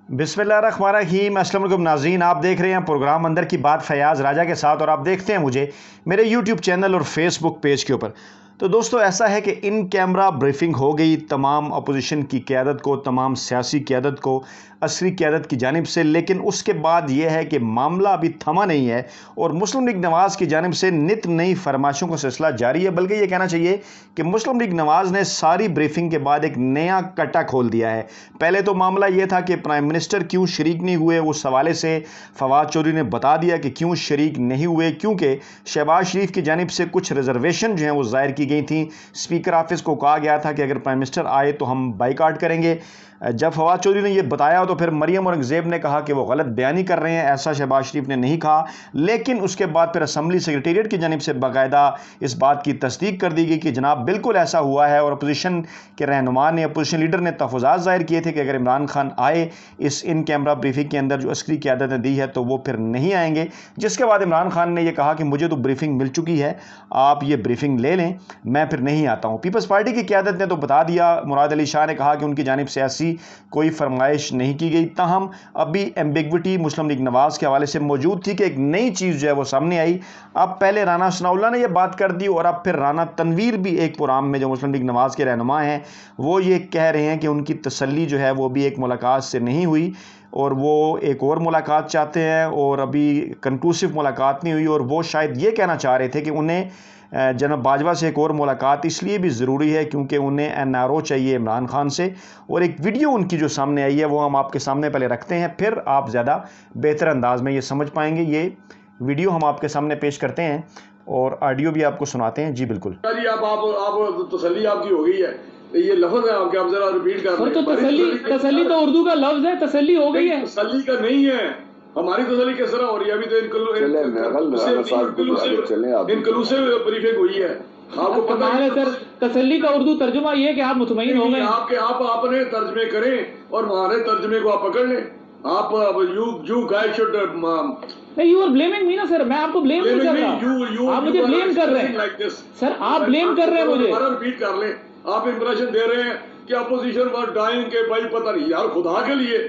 बिस्मिल्लाहिर्रहमानिर्रहीम। अस्सलाम वालेकुम नाज़रीन, आप देख रहे हैं प्रोग्राम अंदर की बात फयाज़ राजा के साथ और आप देखते हैं मुझे मेरे यूट्यूब चैनल और फेसबुक पेज के ऊपर। तो दोस्तों ऐसा है कि इन कैमरा ब्रीफिंग हो गई तमाम अपोजिशन की क़यादत को, तमाम सियासी क़यादत को, असरी क़यादत की जानिब से, लेकिन उसके बाद ये है कि मामला अभी थमा नहीं है और मुस्लिम लीग नवाज़ की जानिब से नित नई फरमाइशों का सिलसिला जारी है। बल्कि ये कहना चाहिए कि मुस्लिम लीग नवाज़ ने सारी ब्रीफिंग के बाद एक नया कट्टा खोल दिया है। पहले तो मामला ये था कि प्राइम मिनिस्टर क्यों शरीक नहीं हुए, उस हवाले से फवाद चौधरी ने बता दिया कि क्यों शरीक नहीं हुए, क्योंकि शहबाज शरीफ की जानिब से कुछ रिजर्वेशन जो हैं वो ज़ाहिर की गई थी। स्पीकर ऑफिस को कहा गया था कि अगर प्राइम मिनिस्टर आए तो हम बाइकाट करेंगे। जब फवाद चौधरी ने यह बताया तो फिर मरियम औरंगज़ेब ने कहा कि वो गलत बयानी कर रहे हैं, ऐसा शहबाज शरीफ ने नहीं कहा। लेकिन उसके बाद फिर असम्बली सेक्रेटेरिएट की जानिब से बाकायदा इस बात की तस्दीक कर दी गई कि जनाब बिल्कुल ऐसा हुआ है और अपोजिशन के रहनुमा ने, अपोजिशन लीडर ने तहफ़्फ़ुज़ात ज़ाहिर किए थे कि अगर इमरान खान आए इस इन कैमरा ब्रीफिंग के अंदर जो अस्करी क़यादत ने दी है तो वो फिर नहीं आएंगे। जिसके बाद इमरान खान ने यह कहा कि मुझे तो ब्रीफिंग मिल चुकी है, आप ये ब्रीफिंग ले लें, मैं फिर नहीं आता हूँ। पीपल्स पार्टी की क़यादत ने तो बता दिया, मुराद अली शाह ने कहा कि उनकी जानिब से ऐसी कोई फरमाइश नहीं की गई। ताहम अभी एम्बिग्विटी मुस्लिम लीग नवाज़ के हवाले से मौजूद थी कि एक नई चीज़ जो है वो सामने आई। अब पहले राना सनाउल्लाह ने यह बात कर दी और अब फिर राना तनवीर भी एक प्रोग्राम में जो मुस्लिम लीग नवाज़ के रहनुमा हैं वो ये कह रहे हैं कि उनकी तसल्ली जो है वो भी एक मुलाकात से नहीं हुई और वो एक और मुलाकात चाहते हैं और अभी कंक्लूसिव मुलाकात नहीं हुई। और वो शायद ये कहना चाह रहे थे कि उन्हें जनाब बाजवा से एक और मुलाकात इसलिए भी ज़रूरी है क्योंकि उन्हें NRO चाहिए इमरान खान से। और एक वीडियो उनकी जो सामने आई है वो हम आपके सामने पहले रखते हैं, फिर आप ज़्यादा बेहतर अंदाज में ये समझ पाएंगे। ये वीडियो हम आपके सामने पेश करते हैं और ऑडियो भी आपको सुनाते हैं। जी बिल्कुल जी, आप तसल्ली आपकी हो गई है, ये लफ्ज़ है आपके, आप जरा रिपीट कर रहे हैं। तो तसल्ली तो उर्दू का लफ्ज़ है, तसल्ली हो गई है। तसल्ली का नहीं है, हमारी तसल्ली किस तरह हो रही है? अभी तो इनक्लूसिव ब्रीफिंग हुई है, आपको पता है सर। तसल्ली का उर्दू तर्जुमा ये है कि आप मुतमईन हो गए। आप अपने तर्जमे करें और हमारे तर्जमे को आप पकड़ लें। आप यू गाइस शुड नहीं, यू आर ब्लेमिंग मी ना सर, मैं आपको ब्लेम नहीं कर रहा। आप मुझे ब्लेम कर रहे हैं सर, आप ब्लेम कर रहे हैं मुझे। रिपीट कर लें, आप इंप्रेशन दे रहे हैं कि अपोजिशन वर डाइंग के भाई पता नहीं यार, खुदा के लिए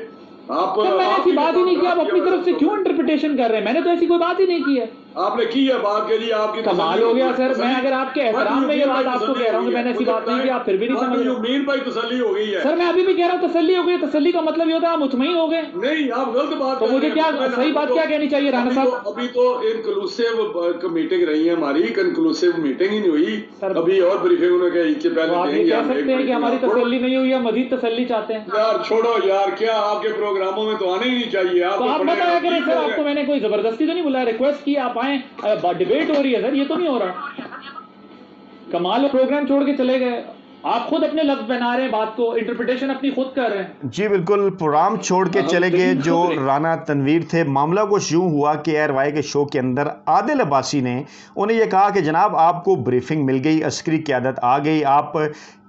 आप मैंने ऐसी बात ही नहीं की। आप अपनी तरफ से क्यों इंटरप्रिटेशन कर रहे हैं? मैंने तो ऐसी कोई बात ही नहीं की है। आपने की है बात के लिए, आपकी कमाल हो गया सर। मैं अगर आपके एहतराम में ये बात आपको कह रहा हूँ कि मैंने ऐसी बात नहीं की, आप फिर भी नहीं समझ रहे। मीन भाई तसल्ली हो गई है सर, मैं अभी भी कह रहा हूँ तसल्ली हो गई। तसल्ली का मतलब ये होता है आप मुतमईन हो गए। नहीं, आप गलत बात। तो मुझे क्या सही बात क्या कहनी चाहिए राना साहब? अभी तो इनक्लूसिव मीटिंग रही है हमारी, कंक्लूसिव मीटिंग ही नहीं हुई अभी, और ब्रीफिंग उन्होंने इसके पहले कह सकते हैं कि हमारी तसल्ली नहीं हुई है, मजीद तसल्ली चाहते हैं। यार छोड़ो यार, क्या आपके प्रोग्रामों में तो आने ही नहीं चाहिए। आप बताया करें सर, आपको मैंने कोई जबरदस्ती तो नहीं बुलाया, रिक्वेस्ट की आप आए, डिबेट हो रही है सर, ये तो नहीं हो रहा। कमाल, प्रोग्राम छोड़ के चले गए। आप खुद अपने लफ्ज बना रहे हैं, बात को इंटरप्रिटेशन अपनी खुद कर रहे हैं। जी बिल्कुल, प्रोग्राम छोड़ के चले गए जो राना तनवीर थे। मामला कुछ यूँ हुआ कि ARY के शो के अंदर आदिल अब्बासी ने उन्हें यह कहा कि जनाब आपको ब्रीफिंग मिल गई, अस्करी क़यादत आ गई। आप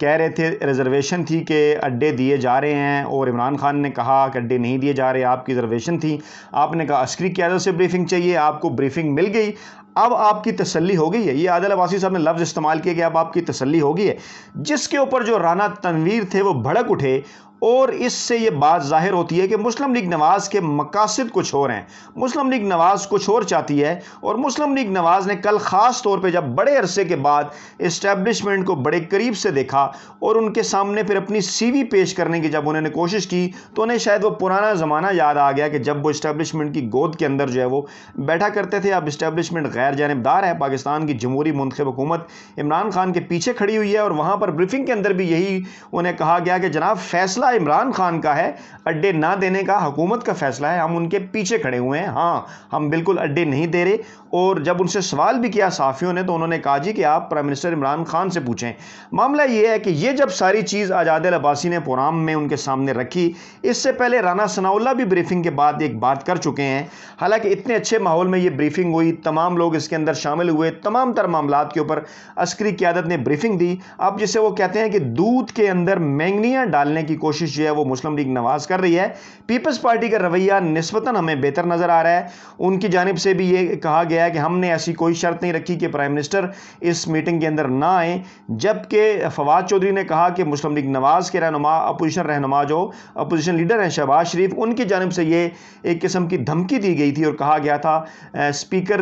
कह रहे थे रिजर्वेशन थी कि अड्डे दिए जा रहे हैं और इमरान खान ने कहा कि अड्डे नहीं दिए जा रहे, आपकी रिजर्वेशन थी। आपने कहा अस्करी क़यादत से ब्रीफिंग चाहिए, आपको ब्रीफिंग मिल गई, अब आपकी तसल्ली हो गई है। ये आदिल अब्बासी साहब ने लफ्ज़ इस्तेमाल किया कि अब आपकी तसल्ली हो गई है, जिसके ऊपर जो राना तनवीर थे वो भड़क उठे। और इससे ये बात ज़ाहिर होती है कि मुस्लिम लीग नवाज़ के मकासद कुछ और हैं। मुस्लिम लीग नवाज़ कुछ और चाहती है और मुस्लिम लीग नवाज़ ने कल ख़ास तौर पे जब बड़े अरसे के बाद इस्टेब्लिशमेंट को बड़े करीब से देखा और उनके सामने फिर अपनी CV पेश करने की जब उन्होंने कोशिश की तो उन्हें शायद वो पुराना ज़माना याद आ गया कि जब वो इस्टेब्लिशमेंट की गोद के अंदर जो है वो बैठा करते थे। अब इस्टेब्लिशमेंट गैर जानिबदार है, पाकिस्तान की जमहूरी मुंतखब हुकूमत इमरान खान के पीछे खड़ी हुई है। और वहाँ पर ब्रीफिंग के अंदर भी यही उन्हें कहा गया कि जनाब फैसला इमरान खान का है, अड्डे ना देने का हुकूमत का फैसला है, हम उनके पीछे खड़े हुए हैं, हाँ हम बिल्कुल अड्डे नहीं दे रहे। और जब उनसे सवाल भी किया सहाफ़ियों ने तो उन्होंने कहा जी कि आप प्राइम मिनिस्टर इमरान खान से पूछें। मामला ये है कि ये जब सारी चीज़ आज आदिल अब्बासी ने प्रोग्राम में उनके सामने रखी, इससे पहले राना सनाउल्लाह भी ब्रीफिंग के बाद एक बात कर चुके हैं। हालांकि इतने अच्छे माहौल में ये ब्रीफिंग हुई, तमाम लोग इसके अंदर शामिल हुए, तमाम तर मामलात के ऊपर अस्करी क़यादत ने ब्रीफिंग दी। अब जिसे वो कहते हैं कि दूध के अंदर मैंगनियाँ डालने की कोशिश کوشش جو ہے وہ مسلم لیگ نواز کر رہی ہے. پیپلز پارٹی کا رویہ نسبتاً ہمیں بہتر نظر آ رہا ہے. ان کی جانب سے بھی یہ کہا گیا ہے کہ ہم نے ایسی کوئی شرط نہیں رکھی کہ پرائم منسٹر اس میٹنگ کے اندر نہ آئیں، جبکہ فواد چودھری نے کہا کہ مسلم لیگ نواز کے رہنما، اپوزیشن رہنما جو اپوزیشن لیڈر ہیں شہباز شریف، ان کی جانب سے یہ ایک قسم کی دھمکی دی گئی تھی اور کہا گیا تھا، اسپیکر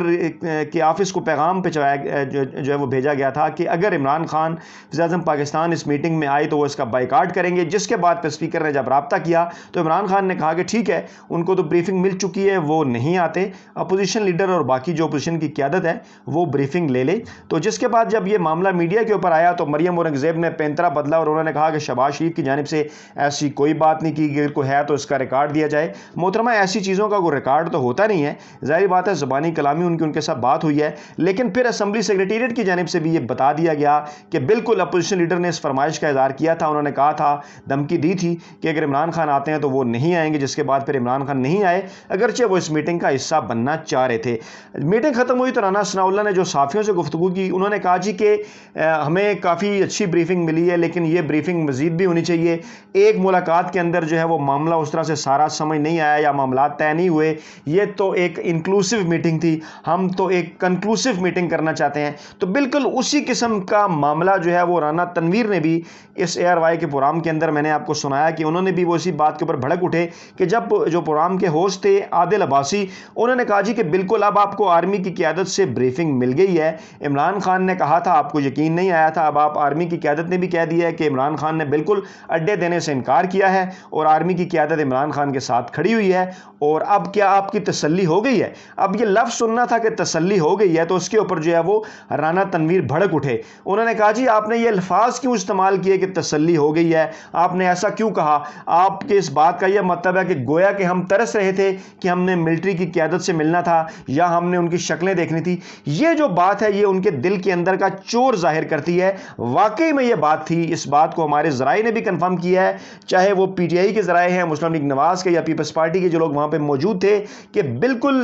کے آفس کو پیغام پہ جو ہے وہ بھیجا گیا تھا کہ اگر عمران خان وزیر اعظم پاکستان اس میٹنگ میں آئے تو وہ اس کا بائیکاٹ کریں گے. جس کے بعد پہ اسپیکر نے جب رابطہ کیا تو عمران خان نے کہا کہ ٹھیک ہے، ان کو تو بریفنگ مل چکی ہے، وہ نہیں آتے، اپوزیشن لیڈر اور باقی جو اپوزیشن کی قیادت ہے وہ بریفنگ لے لے. تو جس کے بعد جب یہ معاملہ میڈیا کے اوپر آیا تو مریم اورنگزیب نے پینترا بدلا اور انہوں نے کہا کہ شہباز شریف کی جانب سے ایسی کوئی بات نہیں کی گئی، کوئی ہے تو اس کا ریکارڈ دیا جائے. محترمہ، ایسی چیزوں کا کوئی ریکارڈ تو ہوتا نہیں ہے، ظاہر بات ہے زبانی کلامی ان کے ساتھ بات ہوئی ہے، لیکن پھر اسمبلی سیکریٹریٹ کی جانب سے بھی یہ بتا دیا گیا کہ بالکل اپوزیشن لیڈر نے اس فرمائش کا اظہار کیا تھا. انہوں نے کہا تھا، دھمکی دی تھی کہ اگر عمران خان آتے ہیں تو وہ نہیں آئیں گے. جس کے بعد پھر عمران خان نہیں آئے، اگرچہ وہ اس میٹنگ کا حصہ بننا چاہ رہے تھے. میٹنگ ختم ہوئی تو رانا ثناء اللہ نے جو صحافیوں سے گفتگو کی، انہوں نے کہا جی کہ ہمیں کافی اچھی بریفنگ ملی ہے، لیکن یہ بریفنگ مزید بھی ہونی چاہیے. ایک ملاقات کے اندر جو ہے وہ معاملہ اس طرح سے سارا سمجھ نہیں آیا یا معاملات طے نہیں ہوئے. یہ تو ایک انکلوسیو میٹنگ تھی، ہم تو ایک کنکلوسیو میٹنگ کرنا چاہتے ہیں. تو بالکل اسی قسم کا معاملہ جو ہے وہ رانا تنویر نے بھی اس ARY کے پروگرام کے اندر میں نے آپ کو سنایا کہ انہوں نے بھی وہ اسی بات کے اوپر بھڑک اٹھے کہ جب جو پروگرام کے ہوسٹ تھے عادل عباسی، انہوں نے کہا جی کہ بالکل اب آپ کو آرمی کی قیادت سے بریفنگ مل گئی ہے. عمران خان نے کہا تھا، آپ کو یقین نہیں آیا تھا، اب آپ آرمی کی قیادت نے بھی کہہ دیا ہے کہ عمران خان نے بالکل اڈے دینے سے انکار کیا ہے اور آرمی کی قیادت عمران خان کے ساتھ کھڑی ہوئی ہے. اور اب کیا آپ کی تسلی ہو گئی ہے؟ اب یہ لفظ سننا تھا کہ تسلی ہو گئی ہے، تو اس کے اوپر جو ہے وہ رانا تنویر بھڑک اٹھے. انہوں نے کہا جی آپ نے یہ الفاظ کیوں استعمال کیے کہ تسلی ہو گئی ہے؟ آپ نے ایسا کیوں کہا؟ آپ کے اس بات کا یہ مطلب ہے کہ گویا کہ ہم ترس رہے تھے کہ ہم نے ملٹری کی قیادت سے ملنا تھا یا ہم نے ان کی شکلیں دیکھنی تھی. یہ جو بات ہے یہ ان کے دل کے اندر کا چور ظاہر کرتی ہے. واقعی میں یہ بات تھی، اس بات کو ہمارے ذرائع نے بھی کنفرم کیا ہے، چاہے وہ PTI کے ذرائع ہیں، مسلم لیگ نواز کے یا پیپلز پارٹی کے جو لوگ وہاں پہ موجود تھے، کہ بالکل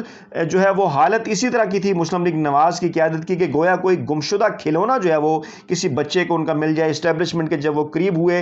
جو ہے وہ حالت اسی طرح کی تھی مسلم لیگ نواز کی قیادت کی کہ گویا کوئی گمشدہ کھلونا جو ہے وہ کسی بچے کو ان کا مل جائے. اسٹیبلشمنٹ کے جب وہ قریب ہوئے،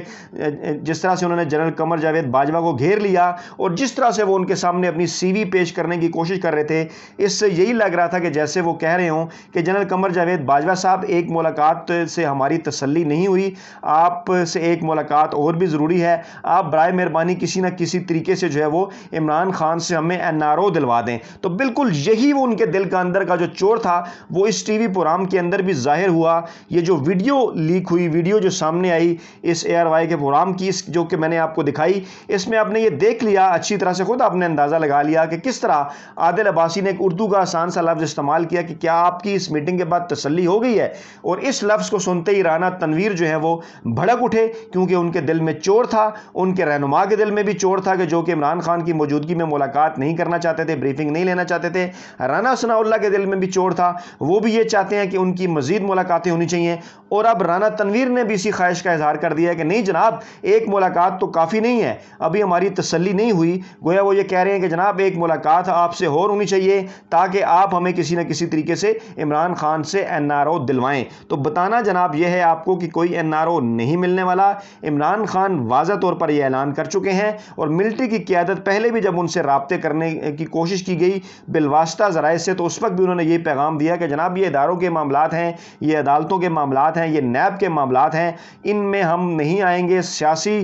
جس طرح سے انہوں نے جنرل قمر جاوید باجوہ کو گھیر لیا اور جس طرح سے وہ ان کے سامنے اپنی CV پیش کرنے کی کوشش کر رہے تھے، اس سے یہی لگ رہا تھا کہ جیسے وہ کہہ رہے ہوں کہ جنرل قمر جاوید باجوہ صاحب، ایک ملاقات سے ہماری تسلی نہیں ہوئی، آپ سے ایک ملاقات اور بھی ضروری ہے، آپ برائے مہربانی کسی نہ کسی طریقے سے جو ہے وہ عمران خان سے ہمیں NRO دلوا دیں. تو بالکل یہی وہ ان کے دل کا اندر کا جو چور تھا وہ اس TV پروگرام کے اندر بھی ظاہر ہوا. یہ جو ویڈیو لیک ہوئی، ویڈیو جو سامنے آئی اس ARY کے پروگرام کی، جو کہ میں نے آپ کو دکھائی، اس میں آپ نے یہ دیکھ لیا اچھی طرح سے، خود آپ نے اندازہ لگا لیا کہ کس طرح عادل عباسی نے ایک اردو کا آسان سا لفظ استعمال کیا کہ کیا آپ کی اس میٹنگ کے بعد تسلی ہو گئی ہے. اور اس لفظ کو سنتے ہی رانا تنویر جو ہے وہ بھڑک اٹھے، کیونکہ ان کے دل میں چور تھا، ان کے رہنما کے دل میں بھی چور تھا کہ جو کہ عمران خان کی موجودگی میں ملاقات نہیں کرنا چاہتے تھے، بریفنگ نہیں لینا چاہتے تھے. رانا ثناء اللہ کے دل میں بھی چور تھا، وہ بھی یہ چاہتے ہیں کہ ان کی مزید ملاقاتیں ہونی چاہیے. اور اب رانا تنویر نے بھی اسی خواہش کا اظہار کر دیا کہ نہیں جناب، ایک ملاقات تو کافی نہیں ہے، ابھی ہماری تسلی نہیں ہوئی. گویا وہ یہ کہہ رہے ہیں کہ جناب ایک ملاقات آپ سے اور ہونی چاہیے تاکہ آپ ہمیں کسی نہ کسی طریقے سے عمران خان سے NRO دلوائیں. تو بتانا جناب یہ ہے آپ کو کہ کوئی NRO نہیں ملنے والا. عمران خان واضح طور پر یہ اعلان کر چکے ہیں اور ملٹری کی قیادت پہلے بھی جب ان سے رابطے کرنے کی کوشش کی گئی بالواسطہ ذرائع سے، تو اس وقت بھی انہوں نے یہ پیغام دیا کہ جناب یہ اداروں کے معاملات ہیں، یہ عدالتوں کے معاملات ہیں، یہ نیب کے معاملات ہیں، ان میں ہم نہیں آئیں گے، سیاسی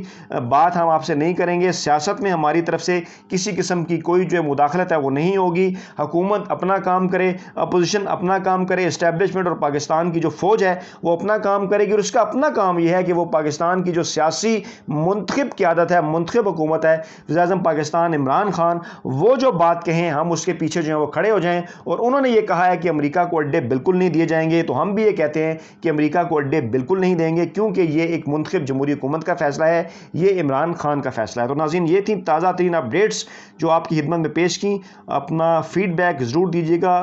بات ہم آپ سے نہیں کریں گے، سیاست میں ہماری طرف سے کسی قسم کی کوئی جو مداخلت ہے وہ نہیں ہوگی. حکومت اپنا کام کرے، اپوزیشن اپنا کام کرے، اسٹیبلشمنٹ اور پاکستان کی جو فوج ہے وہ اپنا کام کرے گی. اور اس کا اپنا کام یہ ہے کہ وہ پاکستان کی جو سیاسی منتخب قیادت ہے، منتخب حکومت ہے، وزیر اعظم پاکستان عمران خان، وہ جو بات کہیں ہم اس کے پیچھے جو ہیں وہ کھڑے ہو جائیں. اور انہوں نے یہ کہا ہے کہ امریکہ کو اڈے بالکل نہیں دیے جائیں گے، تو ہم بھی یہ کہتے ہیں کہ امریکہ کو اڈے بالکل نہیں دیں گے، کیونکہ یہ ایک منتخب جمہوری حکومت کا فیصلہ ہے، یہ عمران خان کا فیصلہ ہے. تو ناظرین یہ تھی تازہ ترین اپڈیٹس جو آپ کی خدمت میں پیش کی. اپنا فیڈ بیک ضرور دیجیے گا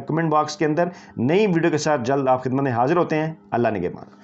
کمنٹ باکس کے اندر. نئی ویڈیو کے ساتھ جلد آپ خدمت میں حاضر ہوتے ہیں. اللہ نگہبان.